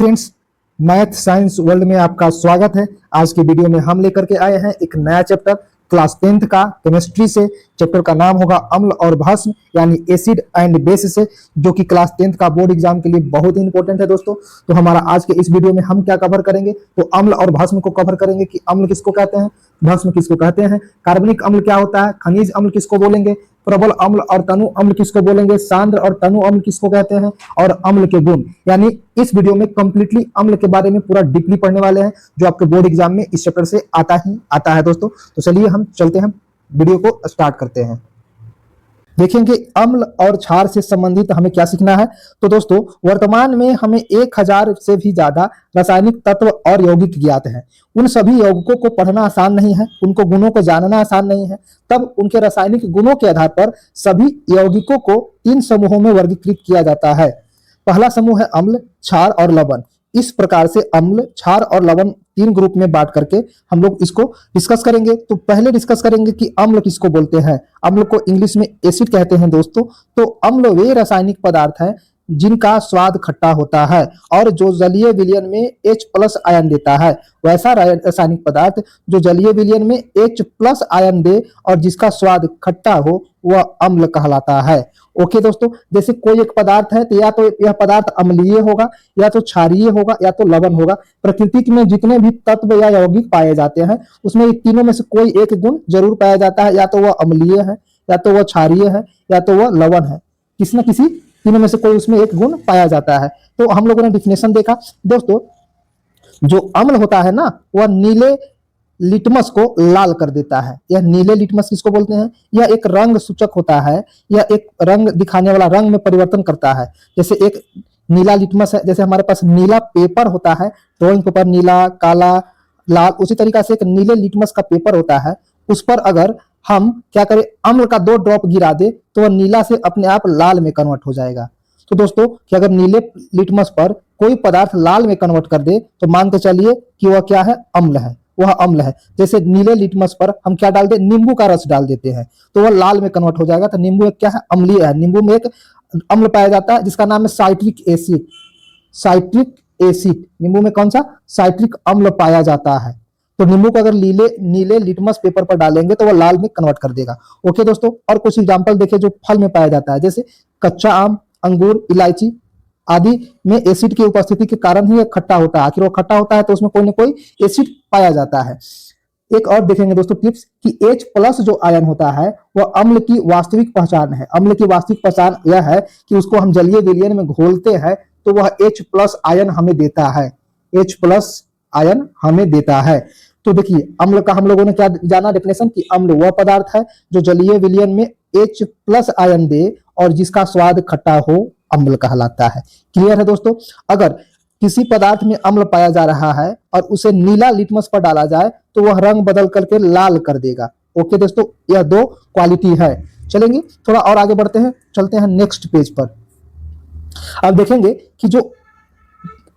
Friends, math science world में आपका स्वागत है। आज की वीडियो में हम लेकर के आए हैं एक नया चैप्टर क्लास 10th का केमिस्ट्री से। चैप्टर का नाम होगा अम्ल और भस्म यानी एसिड एंड बेस से, जो कि क्लास 10th का बोर्ड एग्जाम के लिए बहुत ही इंपॉर्टेंट है दोस्तों। तो हमारा आज के इस वीडियो में हम क्या कवर करेंगे, तो अम्ल और भस्म को कवर करेंगे कि अम्ल किसको कहते हैं, भस्म किसको कहते हैं, कार्बनिक अम्ल क्या होता है, खनिज अम्ल किसको बोलेंगे, प्रबल अम्ल और तनु अम्ल किसको बोलेंगे, सांद्र और तनु अम्ल किसको कहते हैं, और अम्ल के गुण। यानी इस वीडियो में कंप्लीटली अम्ल के बारे में पूरा डीपली पढ़ने वाले हैं, जो आपके बोर्ड एग्जाम में इस चैप्टर से आता है दोस्तों। तो चलिए हम चलते हैं, वीडियो को स्टार्ट करते हैं। देखेंगे अम्ल और क्षार से संबंधित हमें क्या सीखना है। तो दोस्तों, वर्तमान में हमें 1000 से भी ज्यादा रासायनिक तत्व और यौगिक ज्ञात हैं। उन सभी यौगिकों को पढ़ना आसान नहीं है, उनको गुणों को जानना आसान नहीं है। तब उनके रासायनिक गुणों के आधार पर सभी यौगिकों को 3 समूहों में वर्गीकृत किया जाता है। पहला समूह है अम्ल, क्षार और लवण। इस प्रकार से अम्ल, क्षार और लवण 3 ग्रुप में बांट करके हम लोग इसको डिस्कस करेंगे। तो पहले डिस्कस करेंगे कि अम्ल किसको बोलते हैं। अम्ल को इंग्लिश में एसिड कहते हैं दोस्तों। तो अम्ल वे रासायनिक पदार्थ हैं जिनका स्वाद खट्टा होता है और जो जलीय विलयन में H+ आयन देता है। वैसा रासायनिक पदार्थ जो जलीय विलयन में H+ आयन दे और जिसका स्वाद खट्टा हो, वह अम्ल कहलाता है। ओके दोस्तों, जैसे कोई एक पदार्थ है तो या तो यह पदार्थ अम्लीय होगा, या तो क्षारीय होगा, या तो लवण होगा। प्रकृति में जितने भी तत्व या यौगिक पाए जाते हैं उसमें इन तीनों में से कोई एक गुण जरूर पाया जाता है, या तो वह अम्लीय है, या तो वह क्षारीय है, या तो वह लवण है। किसी न किसी तीनों में से कोई उसमें एक गुण पाया जाता है। तो हम लोगों ने डिफिनेशन देखा दोस्तों, जो अम्ल होता है ना, वह नीले लिटमस को लाल कर देता है। यह नीले लिटमस किसको बोलते हैं, यह एक रंग सूचक होता है, यह एक रंग दिखाने वाला, रंग में परिवर्तन करता है। जैसे एक नीला लिटमस है, जैसे हमारे पास नीला पेपर होता है, ड्रॉइंग पेपर नीला, काला, लाल, उसी तरीका से एक नीले लिटमस का पेपर होता है। उस पर अगर हम क्या करें, अम्ल का 2 ड्रॉप गिरा दे तो वह नीला से अपने आप लाल में कन्वर्ट हो जाएगा। तो दोस्तों, कि अगर नीले लिटमस पर कोई पदार्थ लाल में कन्वर्ट कर दे तो मान के चलिए कि वह क्या है, अम्ल है, वह अम्ल है। जैसे नीले लिटमस पर हम क्या डाल दे, नींबू का रस डाल देते हैं तो वह लाल में कन्वर्ट हो जाएगा। तो नींबू एक क्या है, अम्लीय है। नींबू में एक अम्ल पाया जाता है जिसका नाम है साइट्रिक एसिड। साइट्रिक एसिड, नींबू में कौन सा, साइट्रिक अम्ल पाया जाता है। तो नींबू को अगर नीले लिटमस पेपर पर डालेंगे तो वह लाल में कन्वर्ट कर देगा। ओके दोस्तों, और कुछ एग्जांपल देखिए जो फल में पाया जाता है, जैसे कच्चा आम, अंगूर, इलायची आदि में एसिड की उपस्थिति के कारण ही यह खट्टा होता है। आखिर वो खट्टा होता है तो उसमें कोई ना कोई एसिड पाया जाता है। एक और देखेंगे दोस्तों टिप्स कि H+ जो आयन होता है वह अम्ल की वास्तविक पहचान है। अम्ल की वास्तविक पहचान यह है कि उसको हम जलीय विलयन में घोलते हैं तो वह H+ आयन हमें देता है, H+ आयन हमें देता है। तो देखिए अम्ल का हम लोगों ने क्या जाना डेफिनेशन, कि अम्ल वह पदार्थ है जो जलीय विलयन में H+ आयन दे और जिसका स्वाद खट्टा हो, अम्ल कहलाता है। क्लियर है दोस्तों। अगर किसी पदार्थ में अम्ल पाया जा रहा है और उसे नीला लिटमस पर डाला जाए तो वह रंग बदल करके लाल कर देगा। ओके दोस्तों, यह 2 क्वालिटी है। चलेंगे थोड़ा और आगे बढ़ते हैं, चलते हैं नेक्स्ट पेज पर। अब देखेंगे कि जो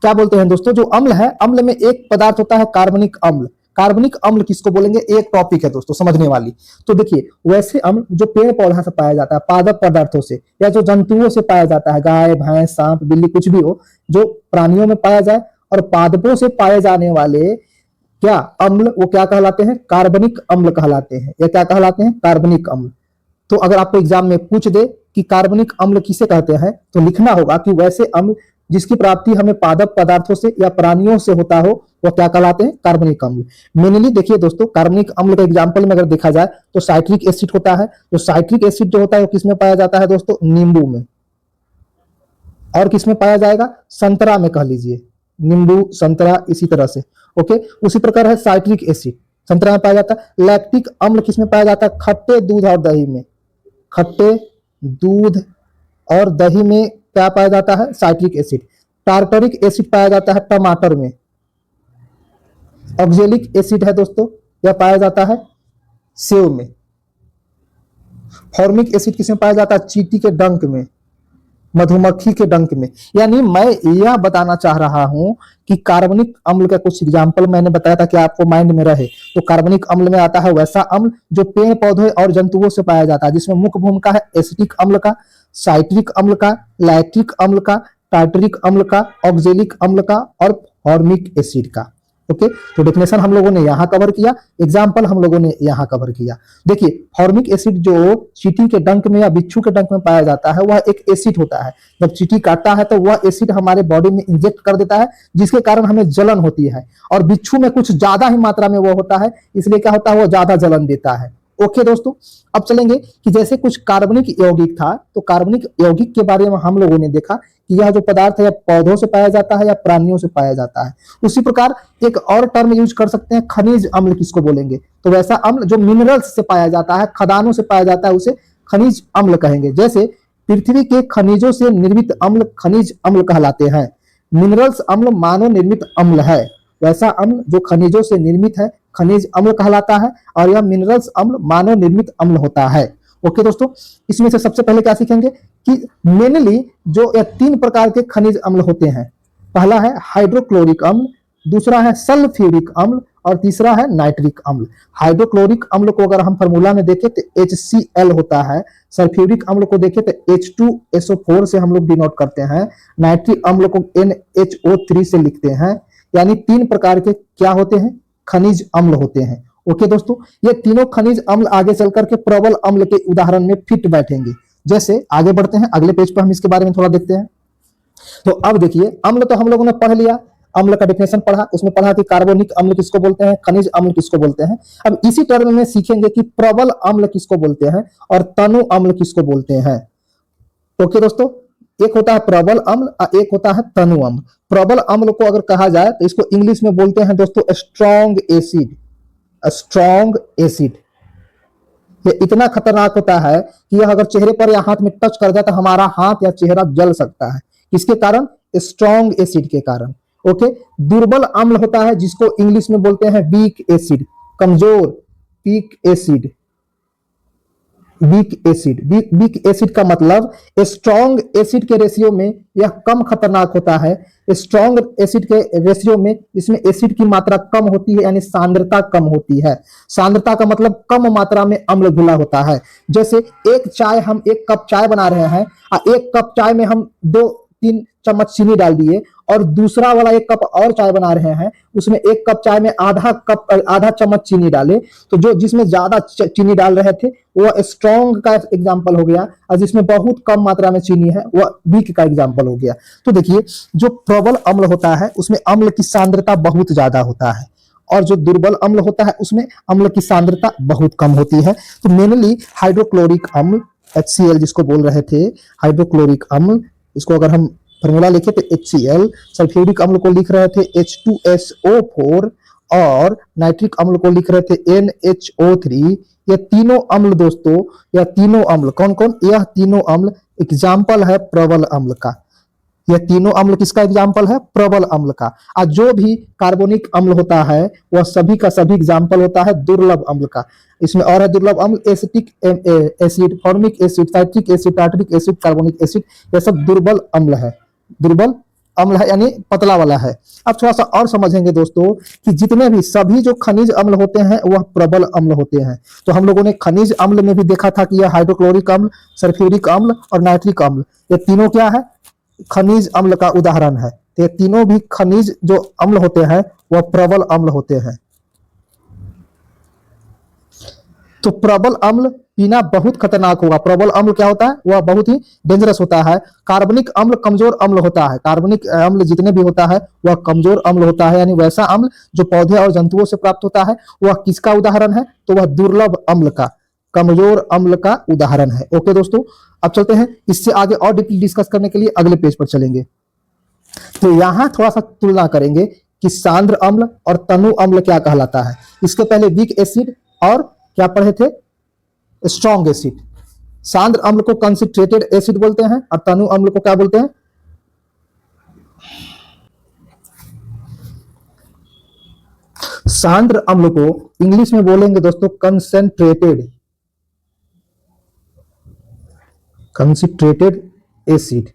क्या बोलते हैं दोस्तों, जो अम्ल है, अम्ल में एक पदार्थ होता है कार्बनिक अम्ल। कार्बनिक अम्ल किसको बोलेंगे, एक टॉपिक है दोस्तों समझने वाली। तो देखिए, वैसे अम्ल जो पेड़ पौधा से पाया जाता है, पादप पदार्थों से, या जो जंतुओं से पाया जाता है, गाय, भैंस, सांप, बिल्ली, कुछ भी हो, जो प्राणियों में पाया जाए, और पादपों से पाए जाने वाले क्या अम्ल, वो क्या कहलाते हैं, कार्बनिक अम्ल कहलाते हैं। या क्या कहलाते हैं, कार्बनिक अम्ल। तो अगर आपको एग्जाम में पूछ दे कि कार्बनिक अम्ल किसे कहते हैं, तो लिखना होगा कि वैसे अम्ल जिसकी प्राप्ति हमें पादप पदार्थों से या प्राणियों से होता हो, वो क्या कहलाते हैं, कार्बनिक अम्ल। मेनली देखिए दोस्तों, कार्बनिक अम्ल का एग्जांपल में अगर देखा जाए तो साइट्रिक एसिड होता है। तो साइट्रिक एसिड जो होता है वो किसमें पाया जाता है दोस्तों, नींबू में। और किसमें पाया जाएगा, संतरा में, कह लीजिए नींबू, संतरा, इसी तरह से। ओके, उसी प्रकार है साइट्रिक एसिड, संतरा में पाया जाता है। लैक्टिक अम्ल किसमें पाया जाता है, खट्टे दूध और दही में। खट्टे दूध और दही में क्या पाया जाता है, साइट्रिक एसिड। टार्टरिक एसिड पाया जाता है टमाटर में। ऑक्जेलिक एसिड है दोस्तों, यह पाया जाता है सेव में। फॉर्मिक एसिड किसमें पाया जाता है, चींटी के डंक में, मधुमक्खी के डंक में। यानी मैं यह बताना चाह रहा हूं कि कार्बनिक अम्ल का कुछ एग्जाम्पल मैंने बताया था कि आपको माइंड में रहे। तो कार्बनिक अम्ल में आता है वैसा अम्ल जो पेड़ पौधे और जंतुओं से पाया जाता है, जिसमें मुख्य भूमिका है एसिटिक अम्ल का, साइट्रिक अम्ल का, लैक्टिक अम्ल का, टार्टरिक अम्ल का, ऑक्जेलिक अम्ल का और फॉर्मिक एसिड का। ओके, तो डेफिनेशन हम लोगों ने यहाँ कवर किया, एग्जाम्पल हम लोगों ने यहाँ कवर किया। देखिए, फॉर्मिक एसिड जो चींटी के डंक में या बिच्छू के डंक में पाया जाता है वह एक एसिड होता है। जब चींटी काटता है तो वह एसिड हमारे बॉडी में इंजेक्ट कर देता है, जिसके कारण हमें जलन होती है। और बिच्छू में कुछ ज्यादा ही मात्रा में वो होता है, इसलिए क्या होता है, वो ज्यादा जलन देता है। ओके दोस्तों, अब चलेंगे कि जैसे कुछ कार्बनिक यौगिक था, तो कार्बनिक यौगिक के बारे में हम लोगों ने देखा कि यह जो पदार्थ है पौधों से पाया जाता है या प्राणियों से पाया जाता है। उसी प्रकार एक और टर्म यूज कर सकते हैं, खनिज अम्ल किसको बोलेंगे, तो वैसा अम्ल जो मिनरल्स से पाया जाता है, खदानों से पाया जाता है, उसे खनिज अम्ल कहेंगे। जैसे पृथ्वी के खनिजों से निर्मित अम्ल खनिज अम्ल कहलाते हैं। मिनरल्स अम्ल मानव निर्मित अम्ल है, वैसा अम्ल जो खनिजों से निर्मित है खनिज अम्ल कहलाता है, और यह मिनरल्स अम्ल मानव निर्मित अम्ल होता है। ओके दोस्तों, इसमें से सबसे पहले क्या सीखेंगे कि मेनली जो यह 3 प्रकार के खनिज अम्ल होते हैं। पहला है हाइड्रोक्लोरिक अम्ल, दूसरा है सल्फ्यूरिक अम्ल और तीसरा है नाइट्रिक अम्ल। हाइड्रोक्लोरिक अम्ल को अगर हम फॉर्मूला में देखें तो HCl होता है, सल्फ्यूरिक अम्ल को देखें तो H2SO4 से हम लोग डिनोट करते हैं, नाइट्रिक अम्ल को NHO3 से लिखते हैं। यानी 3 प्रकार के क्या होते हैं, खनिज अम्ल होते हैं। ओके दोस्तों, ये तीनों खनिज अम्ल आगे चल करके प्रबल अम्ल के उदाहरण में फिट बैठेंगे। जैसे आगे बढ़ते हैं, अगले पेज पर हम इसके बारे में थोड़ा देखते हैं। तो अब देखिए, अम्ल तो हम लोगों ने पढ़ लिया, अम्ल का डेफिनेशन पढ़ा, उसमें पढ़ा कि कार्बनिक अम्ल किसको बोलते हैं, खनिज अम्ल किसको बोलते हैं। अब इसी टर्म में सीखेंगे कि प्रबल अम्ल किसको बोलते हैं और तनु अम्ल किसको बोलते हैं। ओके दोस्तों, एक होता है प्रबल अम्ल और एक होता है तनु अम्ल। प्रबल अम्ल को अगर कहा जाए तो इसको इंग्लिश में बोलते हैं दोस्तों स्ट्रॉन्ग एसिड। स्ट्रॉन्ग एसिड ये इतना खतरनाक होता है कि यह अगर चेहरे पर या हाथ में टच कर जाए तो हमारा हाथ या चेहरा जल सकता है। किसके कारण, स्ट्रॉन्ग एसिड के कारण। ओके, दुर्बल अम्ल होता है जिसको इंग्लिश में बोलते हैं वीक एसिड, कमजोर, weak acid. Weak acid, weak acid का मतलब स्ट्रॉन्ग एसिड के रेशियो में यह कम खतरनाक होता है। स्ट्रॉन्ग एसिड के रेशियो में इसमें एसिड की मात्रा कम होती है, यानी सांद्रता कम होती है। सांद्रता का मतलब कम मात्रा में अम्ल घुला होता है। जैसे हम एक कप चाय बना रहे हैं और एक कप चाय में हम 2-3 चम्मच चीनी डाल दिए, और दूसरा वाला एक कप और चाय बना रहे हैं, उसमें एक कप चाय में आधा चम्मच चीनी डाले, तो जो जिसमें ज्यादा चीनी डाल रहे थे वह स्ट्रॉन्ग का एग्जाम्पल हो गया, और जिसमें बहुत कम मात्रा में चीनी है वह वीक का एग्जाम्पल हो गया। तो देखिए, जो प्रबल अम्ल होता है उसमें अम्ल की सांद्रता बहुत ज्यादा होता है, और जो दुर्बल अम्ल होता है उसमें अम्ल की सांद्रता बहुत कम होती है। तो मेनली हाइड्रोक्लोरिक अम्ल, HCl जिसको बोल रहे थे, हाइड्रोक्लोरिक अम्ल, इसको अगर हम फॉर्मूला लिखे तो HCl, सल्फ्यूरिक अम्ल को लिख रहे थे H2SO4 और नाइट्रिक अम्ल को लिख रहे थे NHO3। ये तीनों अम्ल दोस्तों, यह तीनों अम्ल कौन कौन, यह तीनों अम्ल एग्जाम्पल है प्रबल अम्ल का। यह तीनों अम्ल किसका एग्जाम्पल है, प्रबल अम्ल का। और जो भी कार्बनिक अम्ल होता है वह सभी का सभी एग्जाम्पल होता है दुर्लभ अम्ल का। इसमें और है दुर्लभ अम्ल, acetic acid, formic acid, citric acid, tartaric acid, carbonic acid, यह सब दुर्बल अम्ल है। दुर्बल अम्ल है यानी पतला वाला है। अब थोड़ा सा और समझेंगे दोस्तों कि जितने भी सभी जो खनिज अम्ल होते हैं वह प्रबल अम्ल होते हैं। तो हम लोगों ने खनिज अम्ल में भी देखा था कि यह हाइड्रोक्लोरिक अम्ल, सल्फ्यूरिक अम्ल और नाइट्रिक अम्ल, ये तीनों क्या है, खनिज अम्ल का उदाहरण है। तो ये तीनों भी खनिज जो अम्ल होते हैं वह प्रबल अम्ल होते हैं। तो प्रबल अम्ल पीना बहुत खतरनाक होगा। प्रबल अम्ल क्या होता है, वह बहुत ही डेंजरस होता है। कार्बनिक अम्ल कमजोर अम्ल होता है। कार्बनिक अम्ल जितने भी होता है वह कमजोर अम्ल होता है, यानी वैसा अम्ल जो पौधे और जंतुओं से प्राप्त होता है। वह किसका उदाहरण है, तो वह दुर्लभ अम्ल का, कमजोर अम्ल का उदाहरण है। ओके दोस्तों, अब चलते हैं इससे आगे और डीपली डिस्कस करने के लिए अगले पेज पर चलेंगे। तो यहां थोड़ा सा तुलना करेंगे कि सांद्र अम्ल और तनु अम्ल क्या कहलाता है। इसके पहले वीक एसिड और क्या पढ़े थे, स्ट्रॉन्ग एसिड। सांद्र अम्ल को कंसंट्रेटेड एसिड बोलते हैं और तनु अम्ल को क्या बोलते हैं, सांद्र अम्ल को इंग्लिश में बोलेंगे दोस्तों कंसंट्रेटेड एसिड।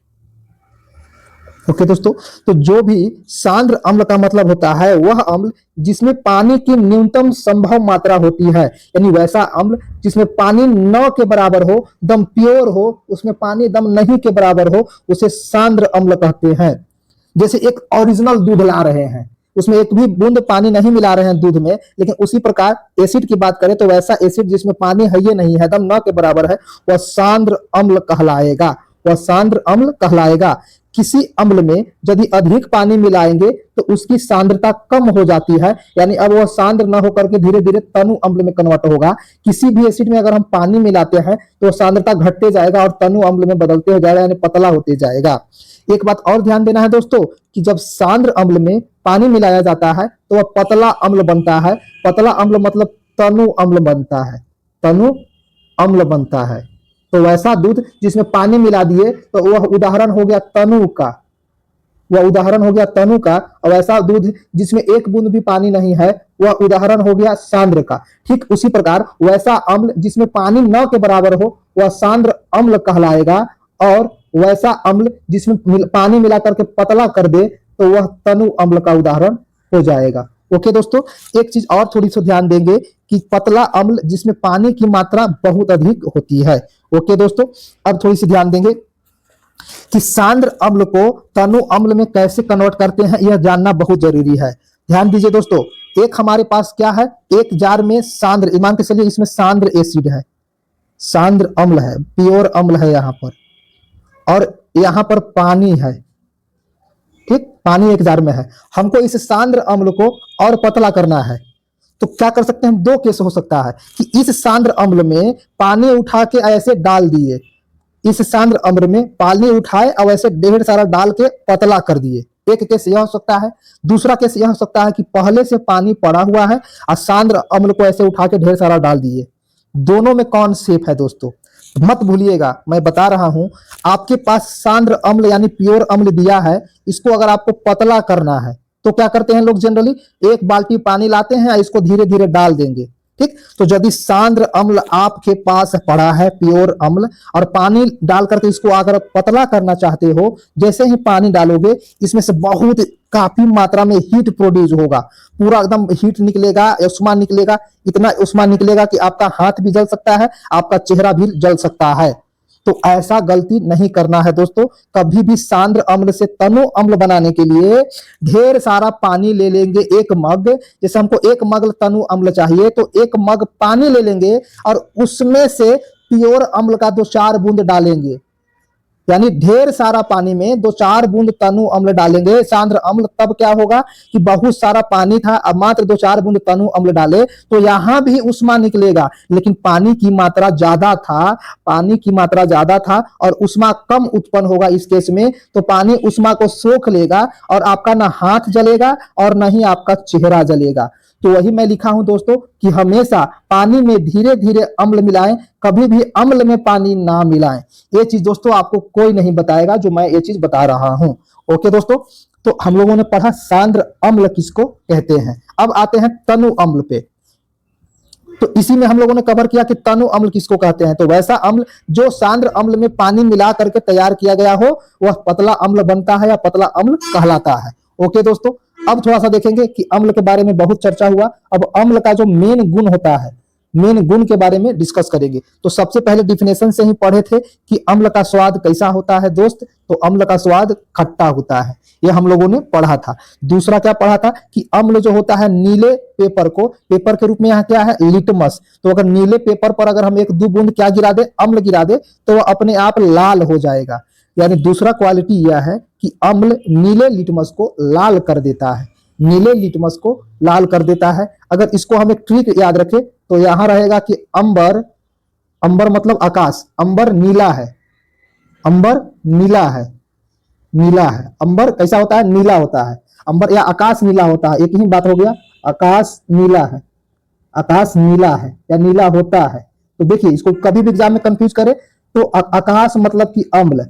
ओके दोस्तों, तो जो भी सांद्र अम्ल का मतलब होता है वह अम्ल जिसमें पानी की न्यूनतम संभव मात्रा होती है, यानी वैसा अम्ल जिसमें पानी न के बराबर हो, दम प्योर हो, उसमें पानी दम नहीं के बराबर हो, उसे सांद्र अम्ल कहते हैं। जैसे एक ओरिजिनल दूध ला रहे हैं, उसमें एक भी बूंद पानी नहीं मिला रहे हैं दूध में, लेकिन उसी प्रकार एसिड की बात करें तो वैसा एसिड जिसमें पानी है ये नहीं है, दम न के बराबर है, वह सांद्र अम्ल कहलाएगा, वह सांद्र अम्ल कहलाएगा। किसी अम्ल में यदि अधिक पानी मिलाएंगे तो उसकी सांद्रता कम हो जाती है, यानी अब वह सांद्र न होकर के धीरे धीरे तनु अम्ल में कन्वर्ट होगा। किसी भी एसिड में अगर हम पानी मिलाते हैं तो सांद्रता घटते जाएगा और तनु अम्ल में बदलते हो जाएगा, यानी पतला होते जाएगा। एक बात और ध्यान देना है दोस्तों कि जब सांद्र अम्ल में पानी मिलाया जाता है तो वह पतला अम्ल बनता है। पतला अम्ल मतलब तनु अम्ल बनता है, तनु अम्ल बनता है। तो वैसा दूध जिसमें पानी मिला दिए तो वह उदाहरण हो गया तनु का, वह उदाहरण हो गया तनु का। और ऐसा दूध जिसमें एक बूंद भी पानी नहीं है वह उदाहरण हो गया सांद्र का। ठीक उसी प्रकार वैसा अम्ल जिसमें पानी न के बराबर हो वह सांद्र अम्ल कहलाएगा, और वैसा अम्ल जिसमें पानी मिला करके पतला कर दे तो वह तनु अम्ल का उदाहरण हो जाएगा। ओके दोस्तों, एक चीज और थोड़ी सी ध्यान देंगे कि पतला अम्ल जिसमें पानी की मात्रा बहुत अधिक होती है। ओके दोस्तों, अब थोड़ी सी ध्यान देंगे कि सांद्र अम्ल को तनु अम्ल में कैसे कन्वर्ट करते हैं, यह जानना बहुत जरूरी है। ध्यान दीजिए दोस्तों, एक हमारे पास क्या है, एक जार में सांद्र, मान के चलिए इसमें सांद्र एसिड है, सांद्र अम्ल है, प्योर अम्ल है यहाँ पर, और यहाँ पर पानी है। ठीक, पानी एक जार में है, हमको इस सांद्र अम्ल को और पतला करना है। तो क्या कर सकते हैं, दो केस हो सकता है कि इस सांद्र अम्ल में पानी उठा के ऐसे डाल दिए, इस सांद्र अम्ल में पानी उठाए और ऐसे ढेर सारा डाल के पतला कर दिए। एक केस यह हो सकता है। दूसरा केस यह हो सकता है कि पहले से पानी पड़ा हुआ है और सांद्र अम्ल को ऐसे उठा के ढेर सारा डाल दिए। दोनों में कौन सेफ है दोस्तों, मत भूलिएगा, मैं बता रहा हूं। आपके पास सांद्र अम्ल यानी प्योर अम्ल दिया है, इसको अगर आपको पतला करना है तो क्या करते हैं लोग, जनरली एक बाल्टी पानी लाते हैं, इसको धीरे धीरे डाल देंगे। ठीक, तो यदि सांद्र अम्ल आपके पास पड़ा है, प्योर अम्ल, और पानी डाल करके इसको अगर पतला करना चाहते हो, जैसे ही पानी डालोगे इसमें से बहुत काफी मात्रा में हीट प्रोड्यूस होगा, पूरा एकदम हीट निकलेगा, उष्मा निकलेगा, इतना उष्मा निकलेगा कि आपका हाथ भी जल सकता है, आपका चेहरा भी जल सकता है। तो ऐसा गलती नहीं करना है दोस्तों। कभी भी सांद्र अम्ल से तनु अम्ल बनाने के लिए ढेर सारा पानी ले लेंगे, एक मग, जैसे हमको एक मग तनु अम्ल चाहिए तो एक मग पानी ले लेंगे और उसमें से प्योर अम्ल का 2-4 बूंद डालेंगे, यानी ढेर सारा पानी में 2-4 बूंद तनु अम्ल डालेंगे, सांद्र अम्ल। तब क्या होगा कि बहुत सारा पानी था, अब मात्र 2-4 बूंद तनु अम्ल डाले तो यहां भी उष्मा निकलेगा, लेकिन पानी की मात्रा ज्यादा था, पानी की मात्रा ज्यादा था और उष्मा कम उत्पन्न होगा इस केस में। तो पानी उष्मा को सोख लेगा और आपका ना हाथ जलेगा और ना ही आपका चेहरा जलेगा। तो वही मैं लिखा हूं दोस्तों कि हमेशा पानी में धीरे धीरे अम्ल मिलाएं, कभी भी अम्ल में पानी ना मिलाएं। ये चीज दोस्तों आपको कोई नहीं बताएगा, जो मैं ये चीज बता रहा हूं। ओके दोस्तों, तो हम लोगों ने पढ़ा सांद्र अम्ल किसको कहते हैं। अब आते हैं तनु अम्ल पे। तो इसी में हम लोगों ने कवर किया कि तनु अम्ल किसको कहते हैं। तो वैसा अम्ल जो सांद्र अम्ल में पानी मिला करके तैयार किया गया हो वह पतला अम्ल बनता है या पतला अम्ल कहलाता है। ओके दोस्तों, अब थोड़ा सा देखेंगे कि अम्ल के बारे में बहुत चर्चा हुआ, अब अम्ल का जो मेन गुण होता है, मेन गुण के बारे में डिस्कस करेंगे। तो सबसे पहले डिफिनेशन से ही पढ़े थे कि अम्ल का स्वाद कैसा होता है दोस्त, तो अम्ल का स्वाद खट्टा होता है, ये हम लोगों ने पढ़ा था। दूसरा क्या पढ़ा था कि अम्ल जो होता है नीले पेपर को, पेपर के रूप में यहाँ क्या है, लिटमस। तो अगर नीले पेपर पर अगर हम 1-2 बूंद क्या गिरा दे, अम्ल गिरा दे, तो वह अपने आप लाल हो जाएगा। यानी दूसरा क्वालिटी यह है कि अम्ल नीले लिटमस को लाल कर देता है, नीले लिटमस को लाल कर देता है। अगर इसको हम एक ट्रिक याद रखें तो यहां रहेगा कि अंबर, अंबर मतलब आकाश, अंबर नीला है, अंबर नीला है, नीला है। अंबर कैसा होता है, नीला होता है। अंबर या आकाश नीला होता है, एक ही बात हो गया, आकाश नीला है, आकाश नीला है या नीला होता है। तो देखिए इसको कभी भी एग्जाम में कंफ्यूज करे तो आकाश मतलब कि अम्ल,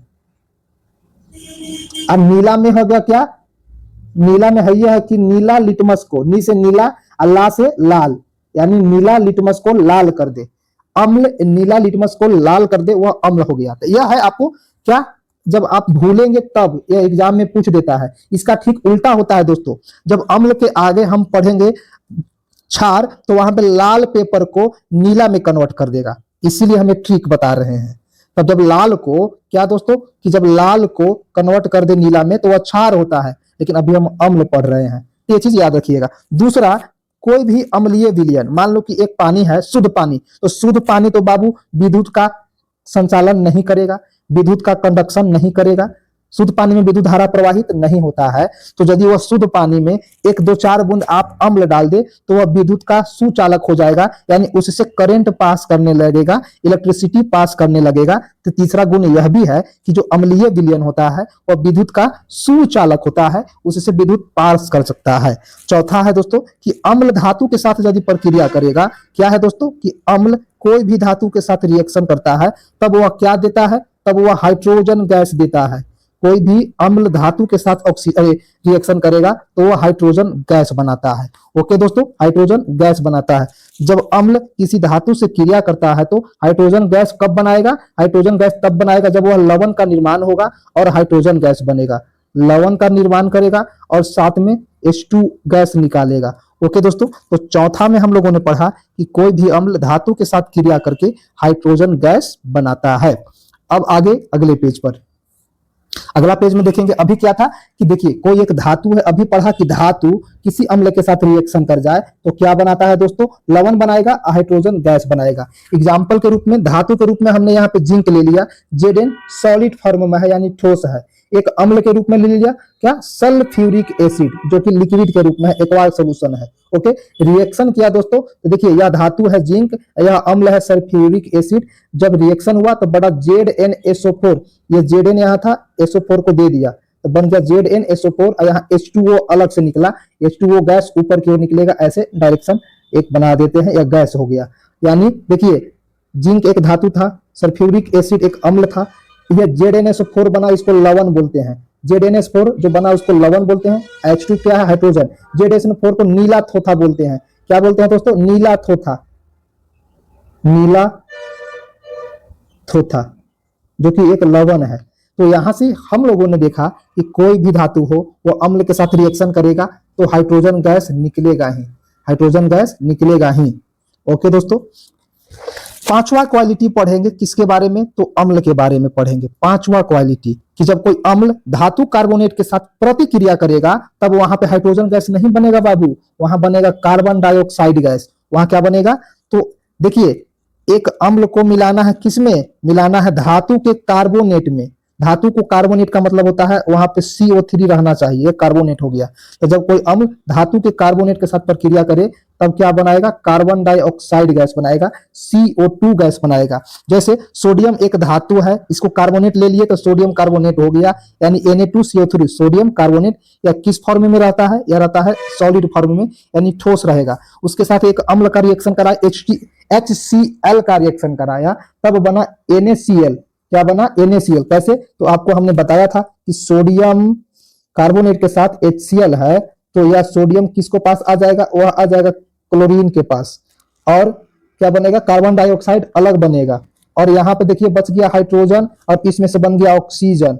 अब नीला में हो गया क्या, नीला में है यह है कि नीला लिटमस को, नी से नीला, अल्लाह से लाल, यानी नीला लिटमस को लाल कर दे। अम्ल नीला लिटमस को लाल कर दे, वह अम्ल हो गया। तो यह है आपको क्या जब आप भूलेंगे तब ये एग्जाम में पूछ देता है। इसका ठीक उल्टा होता है दोस्तों। जब अम्ल के आगे हम पढ़ेंगे क्षार तो वहां पे लाल पेपर को नीला में कन्वर्ट कर देगा, इसीलिए हमें ट्रिक बता रहे हैं। तब जब लाल को क्या दोस्तों कि जब लाल को कन्वर्ट कर दे नीला में तो वह क्षार होता है, लेकिन अभी हम अम्ल पढ़ रहे हैं, ये चीज याद रखिएगा। दूसरा, कोई भी अम्लीय विलयन, मान लो कि एक पानी है शुद्ध पानी, तो शुद्ध पानी तो बाबू विद्युत का संचालन नहीं करेगा, विद्युत का कंडक्शन नहीं करेगा, शुद्ध पानी में विद्युत धारा प्रवाहित नहीं होता है। तो यदि वह शुद्ध पानी में 1 2 4 बूंद आप अम्ल डाल दे तो वह विद्युत का सुचालक हो जाएगा, यानी उससे करंट पास करने लगेगा, इलेक्ट्रिसिटी पास करने लगेगा। तो तीसरा गुण यह भी है कि जो अम्लीय विलयन होता है वह विद्युत का सुचालक होता है, उससे विद्युत पास कर सकता है। चौथा है दोस्तों कि अम्ल धातु के साथ यदि प्रक्रिया करेगा, क्या है दोस्तों कि अम्ल कोई भी धातु के साथ रिएक्शन करता है तब वह क्या देता है, तब वह हाइड्रोजन गैस देता है। कोई भी अम्ल धातु के साथ रिएक्शन करेगा तो वह हाइड्रोजन गैस बनाता है। ओके दोस्तों, हाइड्रोजन गैस बनाता है। जब अम्ल किसी धातु से क्रिया करता है तो हाइड्रोजन गैस कब बनाएगा, हाइड्रोजन गैस तब बनाएगा जब वह लवण का निर्माण होगा और हाइड्रोजन गैस बनेगा। लवण का निर्माण करेगा और साथ में H2 गैस निकालेगा। ओके दोस्तों, तो चौथा में हम लोगों ने पढ़ा कि कोई भी अम्ल धातु के साथ क्रिया करके हाइड्रोजन गैस बनाता है। अब आगे अगले पेज पर, अगला पेज में देखेंगे। अभी क्या था कि देखिए कोई एक धातु है, अभी पढ़ा कि धातु किसी अम्ल के साथ रिएक्शन कर जाए तो क्या बनाता है दोस्तों, लवण बनाएगा, हाइड्रोजन गैस बनाएगा। एग्जाम्पल के रूप में धातु के रूप में हमने यहाँ पे जिंक ले लिया, Zn सॉलिड फॉर्म में है यानी ठोस है। एक अम्ल के रूप में ले लिया क्या, सल्फ्यूरिक एसिड जो कि लिक्विड के रूप में है, एक्वायर्ड सॉल्यूशन है। ओके, रिएक्शन किया दोस्तों, तो देखिए यह धातु है जिंक, यह अम्ल है सल्फ्यूरिक एसिड। जब रिएक्शन हुआ तो बड़ा ZnSO4, ये Zn यहाँ था, SO4 को दे दिया तो बन गया ZnSO4, और यहाँ H2O अलग से निकला, H2O गैस ऊपर की ओर निकलेगा, ऐसे डायरेक्शन एक बना देते हैं, यह गैस हो गया। यानी देखिए जिंक एक धातु था, सल्फ्यूरिक एसिड एक अम्ल था, यह ZnSO4 बना, इसको लवण बोलते हैं। ZnSO4 जो बना उसको लवण बोलते हैं। H2 क्या है, हाइड्रोजन। ZnSO4 को नीला थोथा बोलते हैं। क्या बोलते हैं दोस्तों, नीला थोथा, नीला थोथा जो कि एक लवण है। तो यहां से हम लोगों ने देखा कि कोई भी धातु हो वो अम्ल के साथ रिएक्शन करेगा तो हाइड्रोजन गैस निकलेगा ही, हाइड्रोजन गैस निकलेगा ही। ओके दोस्तों, पांचवा क्वालिटी पढ़ेंगे किसके बारे में, तो अम्ल के बारे में पढ़ेंगे। पांचवा क्वालिटी कि जब कोई अम्ल धातु कार्बोनेट के साथ प्रतिक्रिया करेगा तब वहां पे हाइड्रोजन गैस नहीं बनेगा बाबू, वहां बनेगा कार्बन डाइऑक्साइड गैस। वहां क्या बनेगा, तो देखिए एक अम्ल को मिलाना है किसमें, मिलाना है धातु के कार्बोनेट में। धातु को कार्बोनेट का मतलब होता है वहां पे CO3 रहना चाहिए, कार्बोनेट हो गया। तो जब कोई अम्ल धातु के कार्बोनेट के साथ प्रक्रिया करे तब क्या बनाएगा, कार्बन डाइऑक्साइड गैस बनाएगा, CO2 गैस बनाएगा। जैसे सोडियम एक धातु है, इसको कार्बोनेट ले लिए तो सोडियम कार्बोनेट हो गया, यानी Na2CO3 सोडियम कार्बोनेट। या किस फॉर्म में रहता है, यह रहता है सॉलिड फॉर्म में, यानी ठोस रहेगा। उसके साथ एक अम्ल का रिएक्शन करा, HCl का रिएक्शन कराया, तब बना NaCl। क्या बना, NaCl। कैसे, तो आपको हमने बताया था कि सोडियम कार्बोनेट के साथ HCl है तो यह सोडियम किसको पास आ जाएगा, वह आ जाएगा क्लोरीन के पास, और क्या बनेगा, कार्बन डाइऑक्साइड अलग बनेगा। और यहाँ पे देखिए बच गया हाइड्रोजन और इसमें से बन गया ऑक्सीजन,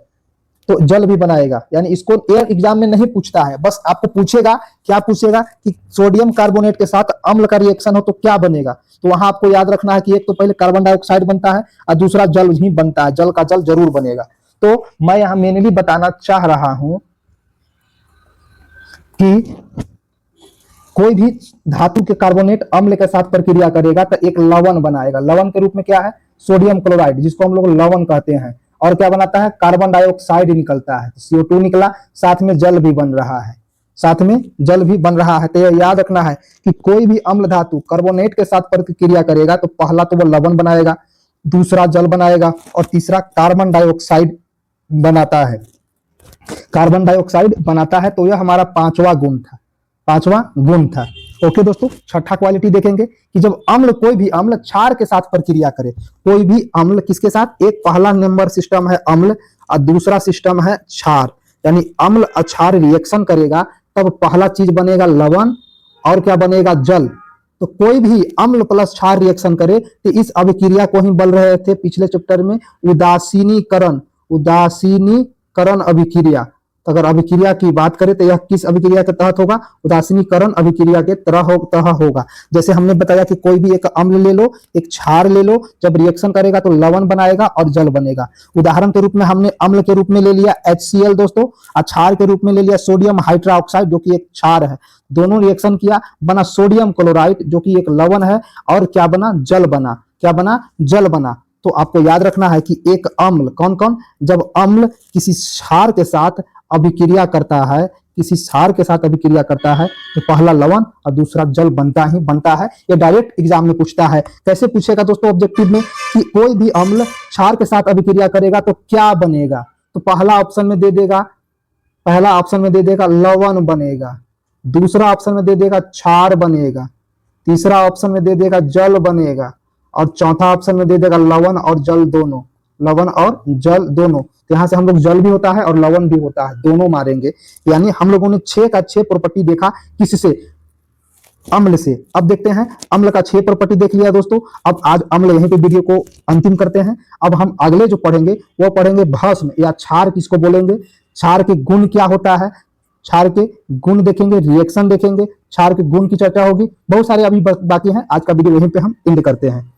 तो जल भी बनाएगा। यानी इसको एयर एग्जाम में नहीं पूछता है, बस आपको पूछेगा, क्या पूछेगा कि सोडियम कार्बोनेट के साथ अम्ल का रिएक्शन हो तो क्या बनेगा। तो वहां आपको याद रखना है कि एक तो पहले कार्बन डाइऑक्साइड बनता है और दूसरा जल ही बनता है, जल का जल जरूर बनेगा। तो मैं यहां मेनली बताना चाह रहा हूं कि कोई भी धातु के कार्बोनेट अम्ल के साथ प्रक्रिया करेगा तो एक लवण बनाएगा। लवण के रूप में क्या है, सोडियम क्लोराइड, जिसको हम लोग लवण कहते हैं। और क्या बनाता है, कार्बन डाइऑक्साइड निकलता है, CO2 निकला, साथ में जल भी बन रहा है, साथ में जल भी बन रहा है। तो यह याद रखना है कि कोई भी अम्ल धातु कार्बोनेट के साथ प्रक्रिया करेगा तो पहला तो वो लवण बनाएगा, दूसरा जल बनाएगा और तीसरा कार्बन डाइऑक्साइड बनाता है, कार्बन डाइऑक्साइड बनाता है। तो यह हमारा पांचवा गुण था, पांचवा गुण था। ओके दोस्तों, छठा क्वालिटी देखेंगे कि जब अम्ल, कोई भी अम्ल क्षार के साथ प्रक्रिया करे, कोई भी अम्ल किसके साथ, एक पहला नंबर सिस्टम है अम्ल और दूसरा सिस्टम है क्षार। यानी अम्ल क्षार रिएक्शन करेगा तब पहला चीज बनेगा लवण और क्या बनेगा, जल। तो कोई भी अम्ल प्लस क्षार रिएक्शन करे तो इस अभिक्रिया को ही बोल रहे थे पिछले चैप्टर में उदासीनीकरण। उदासीनीकरण अभिक्रिया। तो अगर अभिक्रिया की बात करें तो यह किस अभिक्रिया के तहत होगा? उदासीनीकरण अभिक्रिया के तहत होगा। जैसे हमने बताया कि कोई भी एक अम्ल ले लो, एक क्षार ले लो, जब रिएक्शन करेगा तो लवण बनाएगा और जल बनेगा। उदाहरण के रूप में हमने अम्ल के रूप में ले लिया HCl दोस्तों, और क्षार के रूप में ले लिया सोडियम हाइड्रोक्साइड जो कि एक क्षार है। दोनों रिएक्शन किया, बना सोडियम क्लोराइड जो कि एक लवण है, और क्या बना? जल बना। क्या बना? जल बना। तो आपको याद रखना है कि एक अम्ल, कौन कौन? जब अम्ल किसी क्षार के साथ अभिक्रिया करता है, किसी क्षार के साथ अभिक्रिया करता है, तो पहला लवण और दूसरा जल बनता ही बनता है। ये डायरेक्ट एग्जाम में पूछता है। कैसे पूछेगा दोस्तों ऑब्जेक्टिव में? कि कोई भी अम्ल क्षार के साथ अभिक्रिया करेगा तो क्या बनेगा? तो पहला ऑप्शन में दे देगा लवण बनेगा, दूसरा ऑप्शन में दे देगा क्षार बनेगा, तीसरा ऑप्शन में दे देगा जल बनेगा, और चौथा ऑप्शन में दे देगा लवण और जल दोनों। लवण और जल दोनों। तो यहां से हम लोग जल भी होता है और लवण भी होता है, दोनों मारेंगे। यानी हम लोगों ने 6 का 6 प्रॉपर्टी देखा। किससे? अम्ल से। अब देखते हैं अम्ल का 6 प्रॉपर्टी देख लिया दोस्तों। अब आज अम्ल यहीं पे वीडियो को अंतिम करते हैं। अब हम अगले जो पढ़ेंगे वो पढ़ेंगे भस्म या क्षार किसको बोलेंगे, क्षार के गुण क्या होता है, क्षार के गुण देखेंगे, रिएक्शन देखेंगे, क्षार के गुण की चर्चा होगी। बहुत सारे अभी बाकी हैं। आज का वीडियो यहीं पे हम एंड करते हैं।